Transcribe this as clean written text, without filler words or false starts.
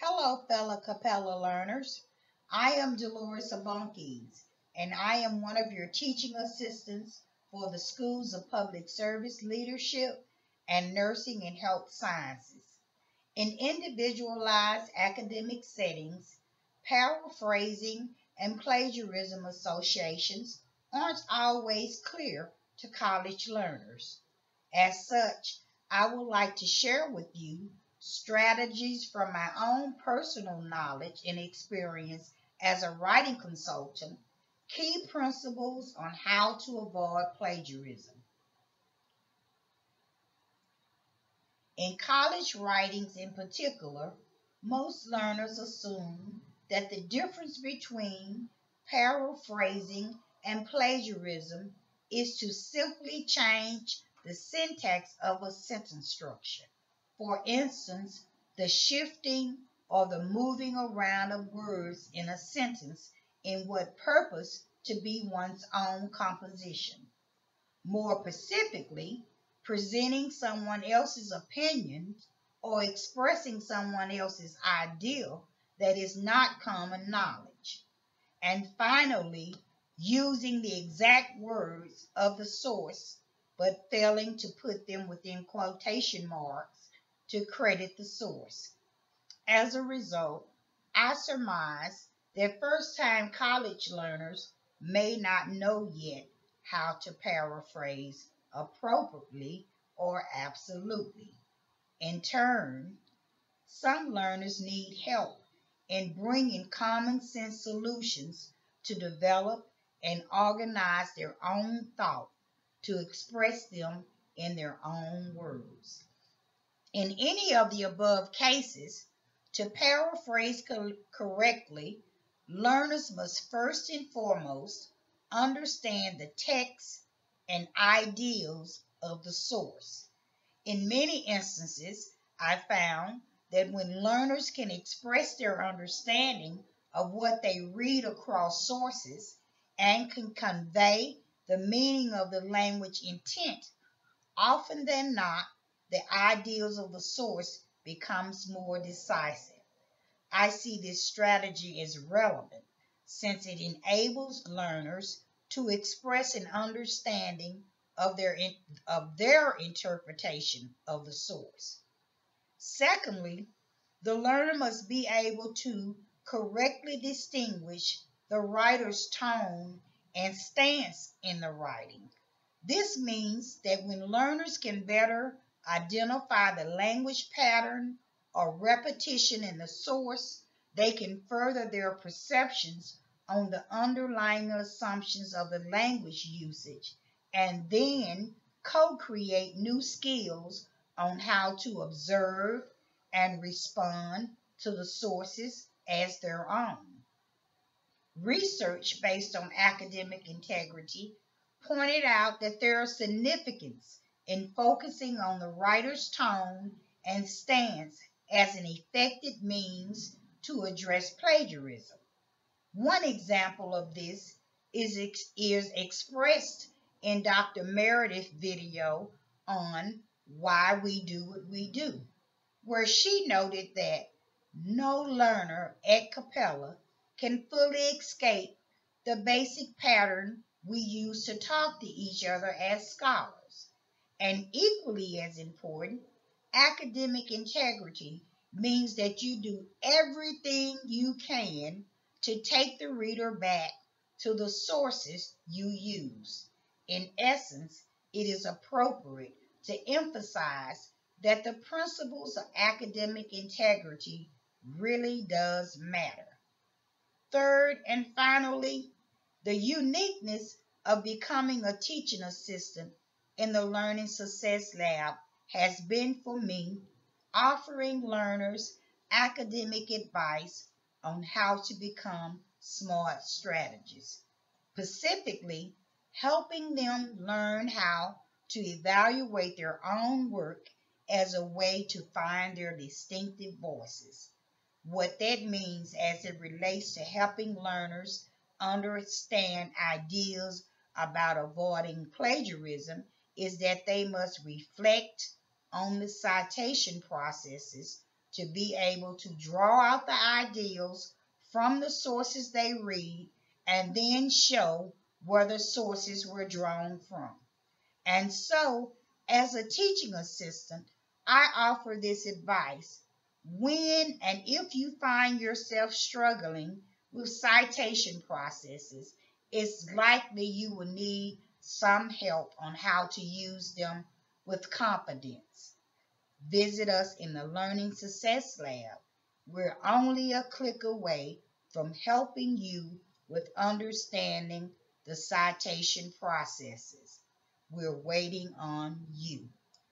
Hello, fellow Capella learners. I am Dolores Abonkes, and I am one of your teaching assistants for the Schools of Public Service Leadership and Nursing and Health Sciences. In individualized academic settings, paraphrasing and plagiarism associations aren't always clear to college learners. As such, I would like to share with you strategies from my own personal knowledge and experience as a writing consultant, key principles on how to avoid plagiarism. In college writings in particular, most learners assume that the difference between paraphrasing and plagiarism is to simply change the syntax of a sentence structure. For instance, the shifting or the moving around of words in a sentence in what purpose to be one's own composition. More specifically, presenting someone else's opinion or expressing someone else's ideal that is not common knowledge. And finally, using the exact words of the source but failing to put them within quotation marks to credit the source. As a result, I surmise that first-time college learners may not know yet how to paraphrase appropriately or absolutely. In turn, some learners need help in bringing common sense solutions to develop and organize their own thought to express them in their own words. In any of the above cases, to paraphrase correctly, learners must first and foremost understand the text and ideals of the source. In many instances, I found that when learners can express their understanding of what they read across sources and can convey the meaning of the language intent, often than not, the ideals of the source becomes more decisive. I see this strategy as relevant since it enables learners to express an understanding of their interpretation of the source. Secondly, the learner must be able to correctly distinguish the writer's tone and stance in the writing. This means that when learners can better identify the language pattern or repetition in the source, they can further their perceptions on the underlying assumptions of the language usage and then co-create new skills on how to observe and respond to the sources as their own. Research based on academic integrity pointed out that there is significance in focusing on the writer's tone and stance as an effective means to address plagiarism. One example of this is expressed in Dr. Meredith's video on Why We Do What We Do, where she noted that no learner at Capella can fully escape the basic pattern we use to talk to each other as scholars. And equally as important, academic integrity means that you do everything you can to take the reader back to the sources you use. In essence, it is appropriate to emphasize that the principles of academic integrity really does matter. Third and finally, the uniqueness of becoming a teaching assistant in the Learning Success Lab has been for me offering learners academic advice on how to become smart strategists, specifically helping them learn how to evaluate their own work as a way to find their distinctive voices. What that means as it relates to helping learners understand ideas about avoiding plagiarism is that they must reflect on the citation processes to be able to draw out the ideals from the sources they read and then show where the sources were drawn from. And so, as a teaching assistant, I offer this advice. When and if you find yourself struggling with citation processes, it's likely you will need some help on how to use them with confidence. Visit us in the Learning Success Lab. We're only a click away from helping you with understanding the citation processes. We're waiting on you.